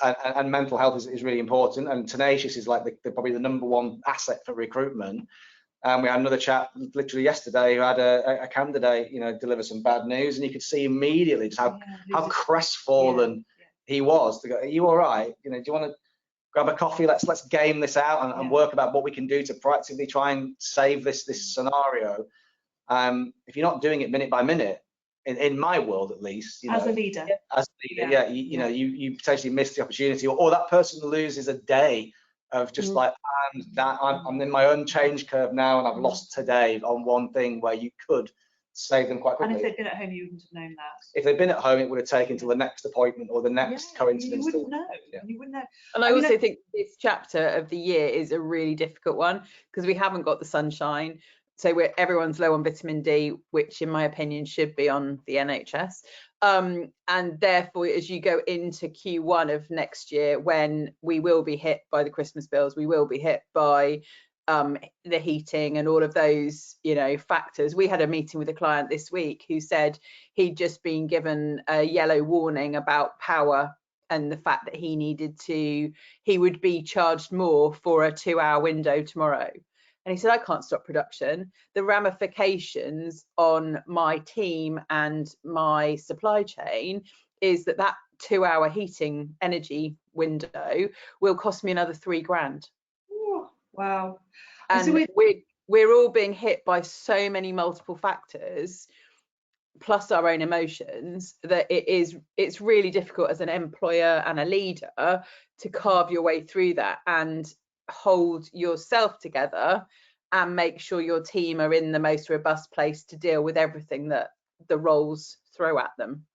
And mental health is really important, and tenacious is like probably the #1 asset for recruitment. And we had another chat literally yesterday who had a candidate, you know, deliver some bad news, and you could see immediately just how crestfallen he was. To go, are you all right? You know, do you want to grab a coffee? Let's game this out and work about what we can do to proactively try and save this scenario. If you're not doing it minute by minute, in my world at least, you know, as a leader, you know, you potentially miss the opportunity, or that person loses a day of just like, I'm in my own change curve now, and I've lost today on one thing where you could save them quite quickly. And if they'd been at home, you wouldn't have known that. If they'd been at home, it would have taken till the next appointment or the next coincidence. You wouldn't know. You wouldn't know. And I also think this chapter of the year is a really difficult one because we haven't got the sunshine. So everyone's low on vitamin D, which in my opinion should be on the NHS. And therefore, as you go into Q1 of next year, when we will be hit by the Christmas bills, we will be hit by the heating and all of those, you know, factors. We had a meeting with a client this week who said he'd just been given a yellow warning about power and the fact that he would be charged more for a 2-hour window tomorrow. And he said, I can't stop production. The ramifications on my team and my supply chain is that 2-hour heating energy window will cost me another $3,000. Oh, wow. And so we're all being hit by so many multiple factors, plus our own emotions, that it's really difficult as an employer and a leader to carve your way through that and hold yourself together and make sure your team are in the most robust place to deal with everything that the roles throw at them.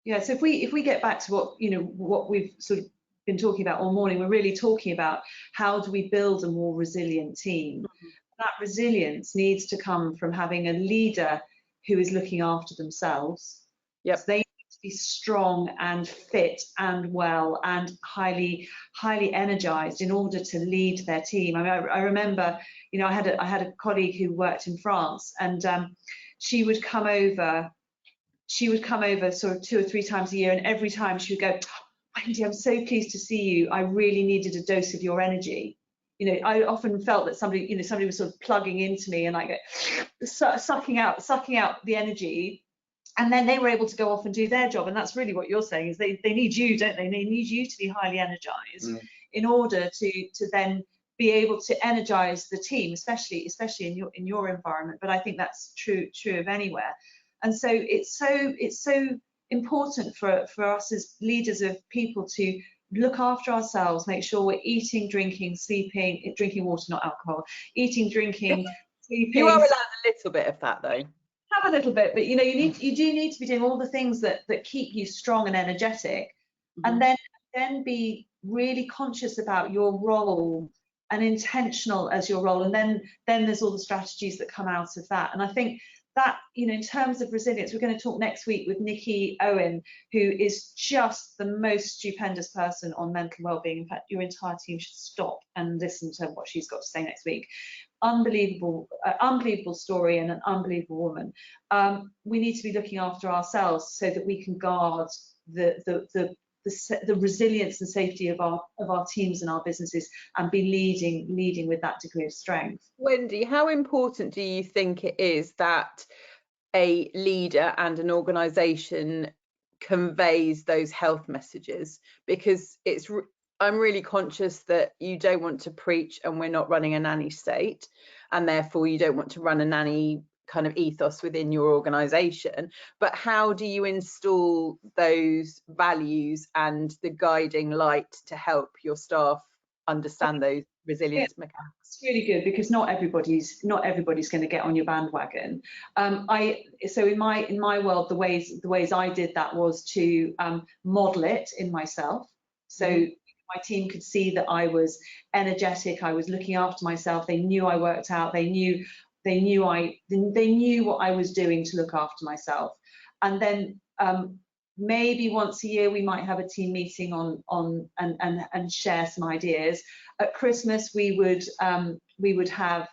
Yeah, so if we get back to what we've sort of been talking about all morning, we're really talking about how do we build a more resilient team. Mm-hmm. That resilience needs to come from having a leader who is looking after themselves. Yep. So they need to be strong and fit and well and highly energized in order to lead their team. I mean, I remember, you know, I had a colleague who worked in France, and she would come over sort of 2 or 3 times a year, and every time she would go, Wendy, I'm so pleased to see you. I really needed a dose of your energy. You know, I often felt that somebody was sort of plugging into me and like sucking out the energy, and then they were able to go off and do their job. And that's really what you're saying, is they need you, don't they? They need you to be highly energized in order to then be able to energize the team, especially in your environment. But I think that's true of anywhere. And so it's so important for us as leaders of people to look after ourselves, make sure we're eating, drinking, sleeping, drinking water, not alcohol, eating, drinking, sleeping. You are allowed a little bit of that though. Have a little bit, but you know, you do need to be doing all the things that keep you strong and energetic, and then be really conscious about your role and intentional as your role, and then there's all the strategies that come out of that. And I think that, you know, in terms of resilience, we're going to talk next week with Nikki Owen, who is just the most stupendous person on mental well-being. In fact, your entire team should stop and listen to what she's got to say next week. Unbelievable story, and an unbelievable woman. We need to be looking after ourselves so that we can guard the resilience and safety of our teams and our businesses, and be leading with that degree of strength. Wendy, how important do you think it is that a leader and an organisation conveys those health messages? Because I'm really conscious that you don't want to preach, and we're not running a nanny state, and therefore you don't want to run a nanny kind of ethos within your organisation. But how do you install those values and the guiding light to help your staff understand those resilience mechanics? It's really good, because not everybody's going to get on your bandwagon. So in my world, the ways I did that was to model it in myself. So my team could see that I was energetic, I was looking after myself, they knew I worked out, they knew they knew what I was doing to look after myself. And then maybe once a year we might have a team meeting and share some ideas. At Christmas we would have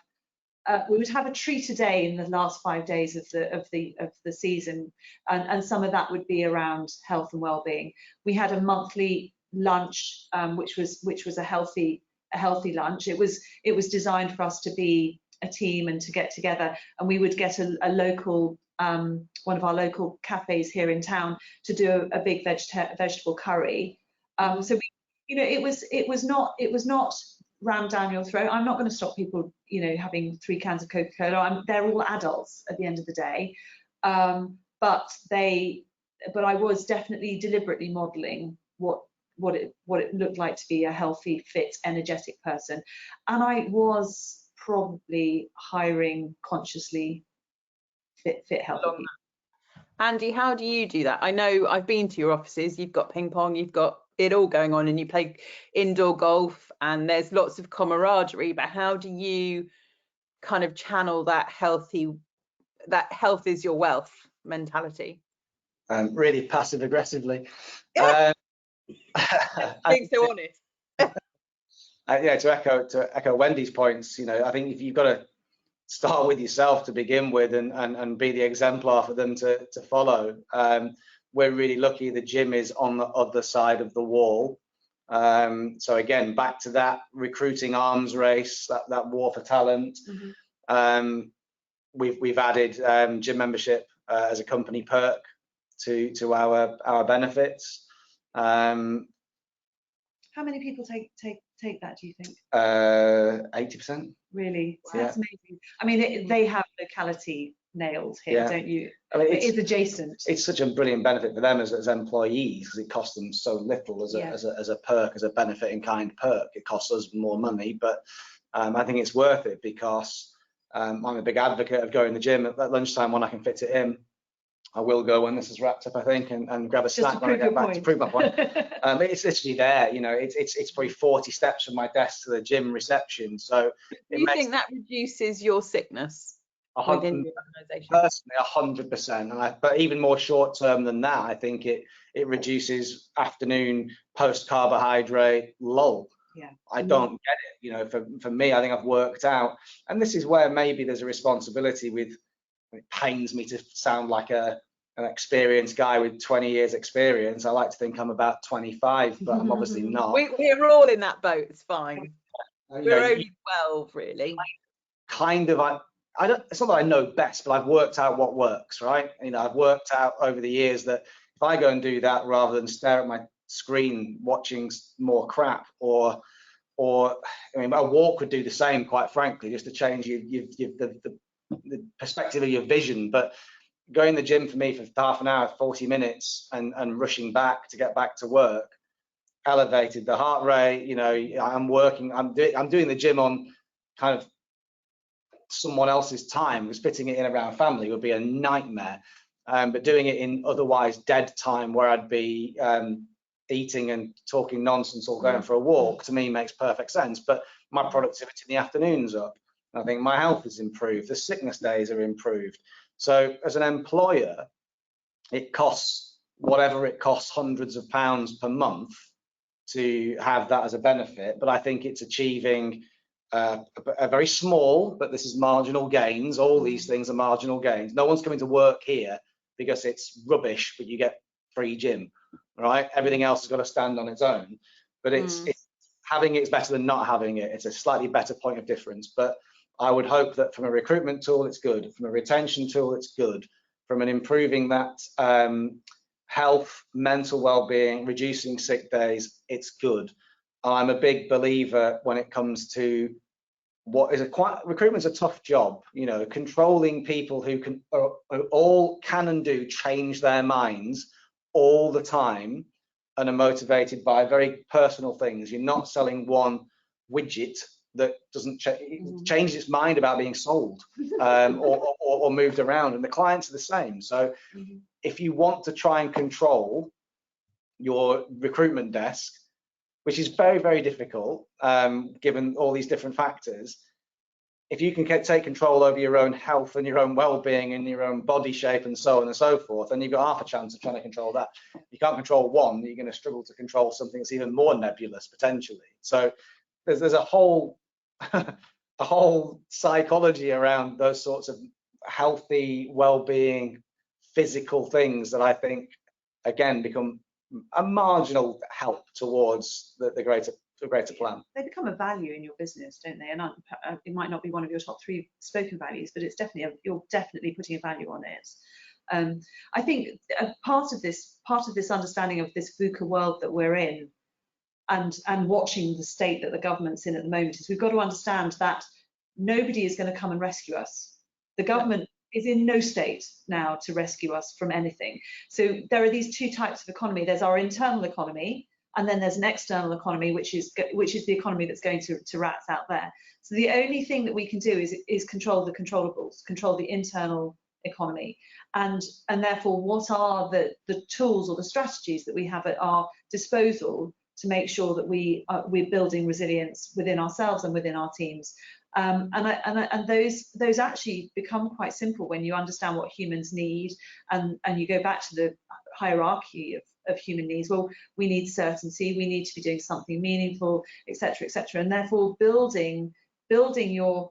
a treat a day in the last 5 days of the season, and some of that would be around health and well-being. We had a monthly lunch, which was a healthy lunch. It was designed for us to be a team and to get together, and we would get a local one of our local cafes here in town to do a big vegetable curry. So it was not rammed down your throat. I'm not going to stop people, having 3 cans of Coca-Cola. They're all adults at the end of the day, but I was definitely deliberately modelling what it looked like to be a healthy, fit, energetic person, and I was probably hiring consciously fit, healthy people. Andy, how do you do that? I know I've been to your offices. You've got ping pong, you've got it all going on, and you play indoor golf, and there's lots of camaraderie. But how do you kind of channel that health is your wealth mentality? Really passive aggressively. Being so honest. Yeah, to echo Wendy's points, I think if you've got to start with yourself to begin with and be the exemplar for them to follow. We're really lucky the gym is on the other side of the wall. So again, back to that recruiting arms race, that war for talent. Mm-hmm. We've added gym membership as a company perk to our benefits. How many people take that, do you think? 80%. Really? So yeah. That's amazing. I mean, they have locality nailed here, yeah. Don't you? I mean, it's adjacent. It's such a brilliant benefit for them as employees, because it costs them so little as a perk, as a benefit in kind perk. It costs us more money, but I think it's worth it, because I'm a big advocate of going to the gym at lunchtime when I can fit it in. I will go when this is wrapped up, I think, and grab a snack when I get back to prove my point. It's literally there, it's probably 40 steps from my desk to the gym reception. So do you think that reduces your sickness within the organisation? Personally, 100%. But even more short term than that, I think it reduces afternoon post carbohydrate lull. Yeah. I don't get it. For me, I think I've worked out, and this is where maybe there's a responsibility with. It pains me to sound like an experienced guy with 20 years experience. I like to think I'm about 25, but I'm obviously not. We're all in that boat. It's fine. We're only 12, really. Kind of. I don't. It's not that I know best, but I've worked out what works, right? I've worked out over the years that if I go and do that rather than stare at my screen watching more crap, or a walk would do the same, quite frankly, just to change the perspective of your vision. But going to the gym for me for half an hour, 40 minutes, and rushing back to get back to work, elevated the heart rate. I'm doing the gym on kind of someone else's time, because fitting it in around family would be a nightmare. But doing it in otherwise dead time, where I'd be eating and talking nonsense or going for a walk, to me makes perfect sense. But my productivity in the afternoon's up. I think my health is improved. The sickness days are improved. So as an employer, it costs whatever it costs, hundreds of pounds per month to have that as a benefit. But I think it's achieving a very small, but this is marginal gains. All these things are marginal gains. No one's coming to work here because it's rubbish, but you get free gym, right? Everything else has got to stand on its own. But it's having it is better than not having it. It's a slightly better point of difference. But I would hope that from a recruitment tool, it's good. From a retention tool, it's good. From an improving that health, mental well-being, reducing sick days, it's good. I'm a big believer when it comes to recruitment's a tough job. Controlling people who all can and do change their minds all the time and are motivated by very personal things. You're not selling one widget that doesn't change its mind about being sold or moved around, and the clients are the same. So if you want to try and control your recruitment desk, which is very, very difficult given all these different factors, if you can take control over your own health and your own well-being and your own body shape and so on and so forth, then you've got half a chance of trying to control that. You can't control one, you're going to struggle to control something that's even more nebulous potentially. So there's a whole a whole psychology around those sorts of healthy, well-being, physical things that I think again become a marginal help towards the greater plan. They become a value in your business, don't they? And it might not be one of your top 3 spoken values, but it's definitely you're definitely putting a value on it. I think part of this understanding of this VUCA world that we're in, and watching the state that the government's in at the moment, is we've got to understand that nobody is going to come and rescue us. The government is in no state now to rescue us from anything. So there are these 2 types of economy. There's our internal economy, and then there's an external economy, which is the economy that's going to rats out there. So the only thing that we can do is control the controllables, control the internal economy, and therefore what are the tools or the strategies that we have at our disposal to make sure that we're building resilience within ourselves and within our teams. And those actually become quite simple when you understand what humans need, and you go back to the hierarchy of human needs. Well, we need certainty, we need to be doing something meaningful, etc., etc. And therefore building your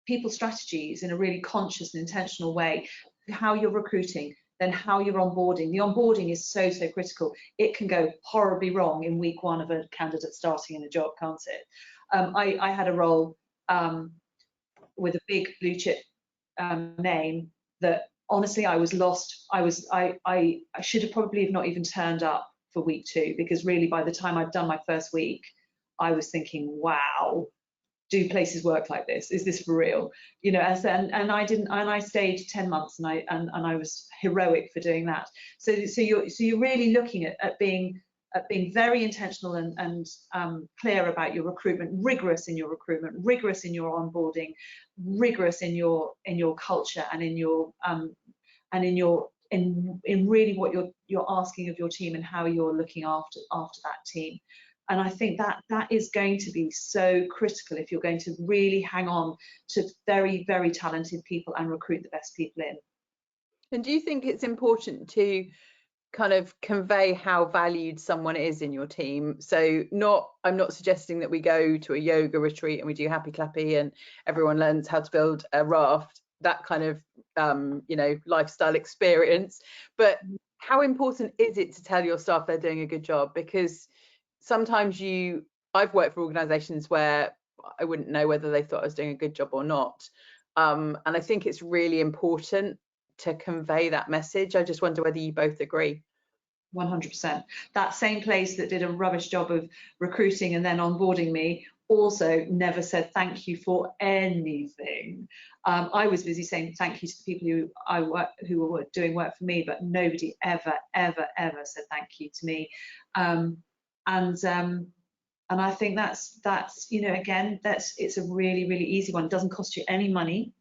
people strategies in a really conscious and intentional way, how you're recruiting, then how you're onboarding. The onboarding is so critical. It can go horribly wrong in week 1 of a candidate starting in a job, can't it? I had a role with a big blue chip name that honestly I was lost. I should have probably not even turned up for week 2, because really by the time I'd done my first week, I was thinking, wow, do places work like this? Is this for real? You know, and I didn't, and I stayed 10 months, and I was heroic for doing that. So you're really looking at being very intentional and clear about your recruitment, rigorous in your recruitment, rigorous in your onboarding, rigorous in your culture, and in really what you're asking of your team, and how you're looking after that team. And I think that is going to be so critical if you're going to really hang on to very, very talented people and recruit the best people in. And do you think it's important to kind of convey how valued someone is in your team? So I'm not suggesting that we go to a yoga retreat and we do happy clappy and everyone learns how to build a raft, that kind of lifestyle experience, but how important is it to tell your staff they're doing a good job? Because sometimes I've worked for organizations where I wouldn't know whether they thought I was doing a good job or not, and I think it's really important to convey that message. I just wonder whether you both agree. 100%. That same place that did a rubbish job of recruiting and then onboarding me also never said thank you for anything. I was busy saying thank you to the people who were doing work for me, but nobody ever said thank you to me. And I think that's again, it's a really, really easy one. It doesn't cost you any money.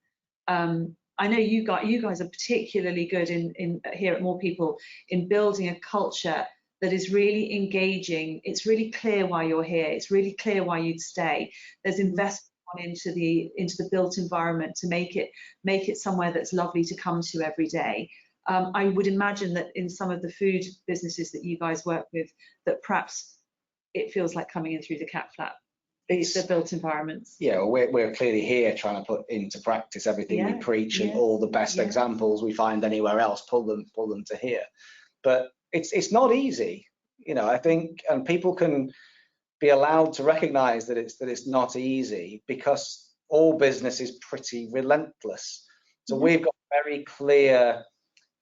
I know you guys are particularly good in here at MorePeople in building a culture that is really engaging. It's really clear why you're here. It's really clear why you'd stay. There's investment into the built environment to make it somewhere that's lovely to come to every day. I would imagine that in some of the food businesses that you guys work with, that perhaps it feels like coming in through the cat flap. The built environments. Yeah, well, we're clearly here trying to put into practice everything we preach, and all the best examples we find anywhere else, pull them to here. But it's not easy, I think, and people can be allowed to recognise that it's not easy, because all business is pretty relentless. So we've got very clear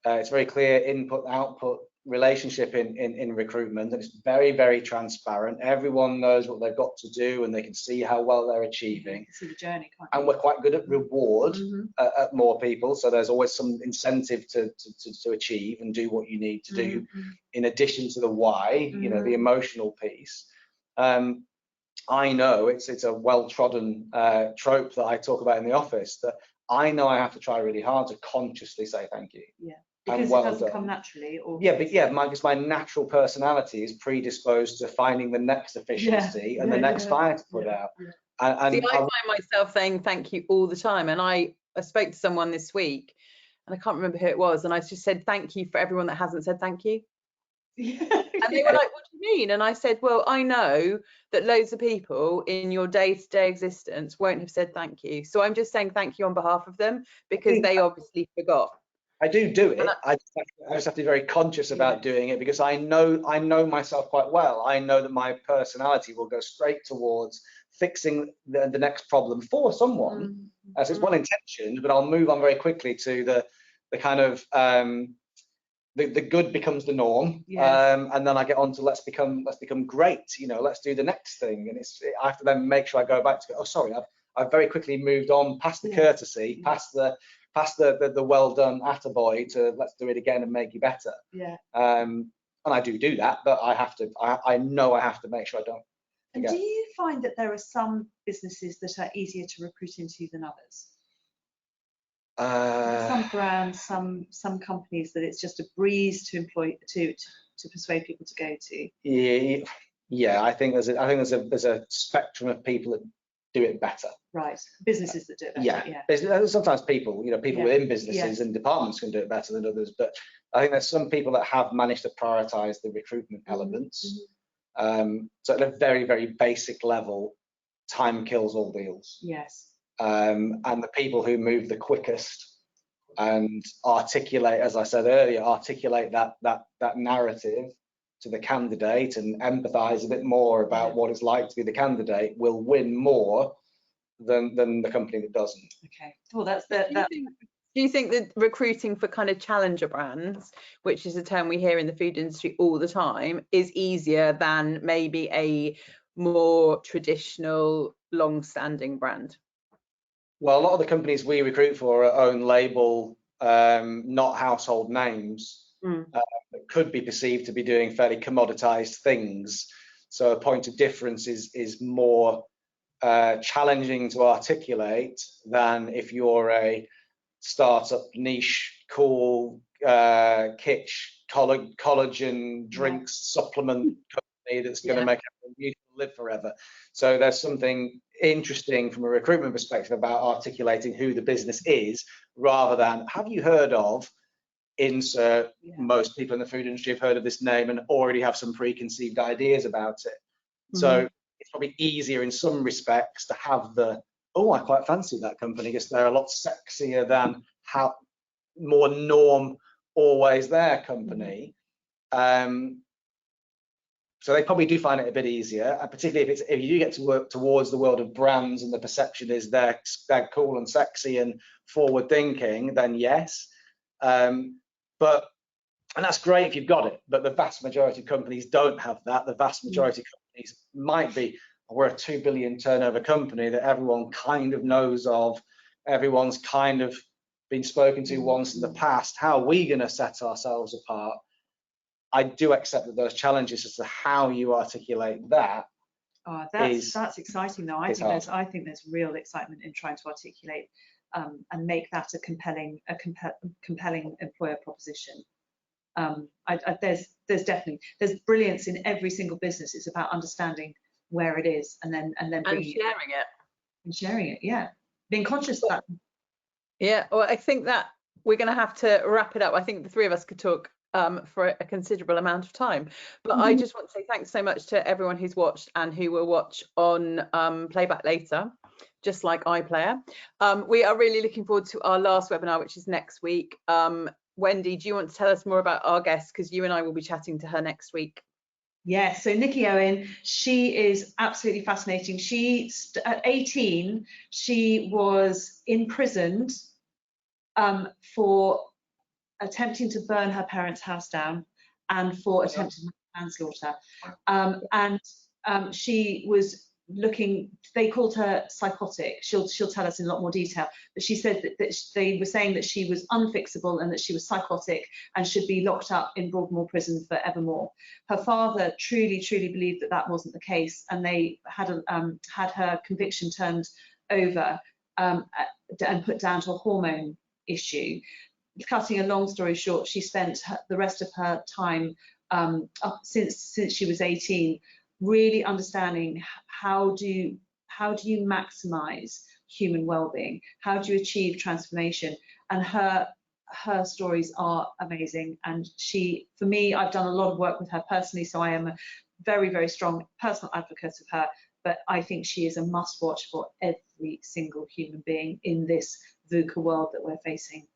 input output relationship in recruitment, and it's very, very transparent. Everyone knows what they've got to do, and they can see how well they're achieving. See the journey, and we're quite good at reward at MorePeople, so there's always some incentive to achieve and do what you need to do, in addition to the why, the emotional piece. I know it's a well-trodden trope that I talk about in the office, that I know I have to try really hard to consciously say thank you. Yeah. Because it doesn't come naturally, or my natural personality is predisposed to finding the next efficiency and the next fire to put out, See, I find myself saying thank you all the time, and I spoke to someone this week, and I can't remember who it was, and I just said thank you for everyone that hasn't said thank you. And they were like, what do you mean? And I said, well, I know that loads of people in your day-to-day existence won't have said thank you. So I'm just saying thank you on behalf of them, because they obviously forgot. I do it. I just have to be very conscious about doing it, because I know myself quite well. I know that my personality will go straight towards fixing the next problem for someone. So it's well intentioned, but I'll move on very quickly to the kind of the good becomes the norm, and then I get on to let's become great. Let's do the next thing, and I have to then make sure I go back to oh sorry, I've very quickly moved on past the courtesy, past the well done attaboy to let's do it again and make you better. And I do that, but I know I have to make sure I don't forget. And do you find that there are some businesses that are easier to recruit into than others? Some brands, some companies that it's just a breeze to employ to persuade people to go to. Yeah. I think there's a spectrum of people that do it better. Right, businesses that do it better. Yeah. Sometimes people within businesses and departments can do it better than others, but I think there's some people that have managed to prioritize the recruitment elements. So at a very, very basic level, time kills all deals. Yes. And the people who move the quickest and articulate, as I said earlier, that narrative to the candidate and empathize a bit more about what it's like to be the candidate will win more than the company that doesn't. Okay. Well, that's Do you think that recruiting for kind of challenger brands, which is a term we hear in the food industry all the time, is easier than maybe a more traditional, long-standing brand? Well, a lot of the companies we recruit for are own label, not household names, that could be perceived to be doing fairly commoditized things. So a point of difference is more challenging to articulate than if you're a startup niche, cool, kitsch, collagen drinks supplement company that's going to make everyone live forever. So there's something interesting from a recruitment perspective about articulating who the business is, rather than have you heard of insert. Most people in the food industry have heard of this name and already have some preconceived ideas about it. So it's probably easier in some respects to have I quite fancy that company because they're a lot sexier than how more norm always there company. So they probably do find it a bit easier, particularly if you do get to work towards the world of brands and the perception is they're cool and sexy and forward thinking, then yes. And that's great if you've got it, but the vast majority of companies don't have that. The vast majority of companies might be, we're a 2 billion turnover company that everyone kind of knows of, everyone's kind of been spoken to once in the past. How are we going to set ourselves apart? I do accept that those challenges as to how you articulate that. Oh, that's exciting though. I think there's real excitement in trying to articulate and make that a compelling employer proposition. There's brilliance in every single business. It's about understanding where it is and then sharing it. Yeah, being conscious of that. Yeah, well, I think that we're going to have to wrap it up. I think the three of us could talk for a considerable amount of time, but I just want to say thanks so much to everyone who's watched and who will watch on playback later, just like iPlayer. We are really looking forward to our last webinar, which is next week. Wendy, do you want to tell us more about our guest, because you and I will be chatting to her next week? Yeah, so Nikki Owen, she is absolutely fascinating. At 18, she was imprisoned for attempting to burn her parents' house down and for attempted manslaughter. She was they called her psychotic. She'll tell us in a lot more detail, but she said that they were saying that she was unfixable and that she was psychotic and should be locked up in Broadmoor prison forevermore. Her father truly believed that that wasn't the case, and they had her conviction turned over and put down to a hormone issue. Cutting a long story short, she spent the rest of her time since she was 18 really understanding how do how do you maximize human well-being? How do you achieve transformation? And her stories are amazing. And she, for me, I've done a lot of work with her personally, so I am a very, very strong personal advocate of her. But I think she is a must-watch for every single human being in this VUCA world that we're facing.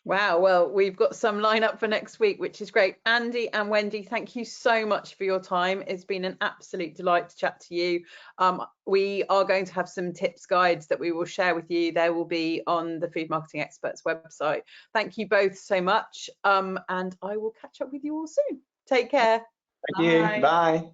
Wow, well, we've got some line up for next week, which is great. Andy and Wendy, thank you so much for your time. It's been an absolute delight to chat to you. We are going to have some tips guides that we will share with you. They will be on the Food Marketing Experts website. Thank you both so much, and I will catch up with you all soon. Take care. Thank you. Bye.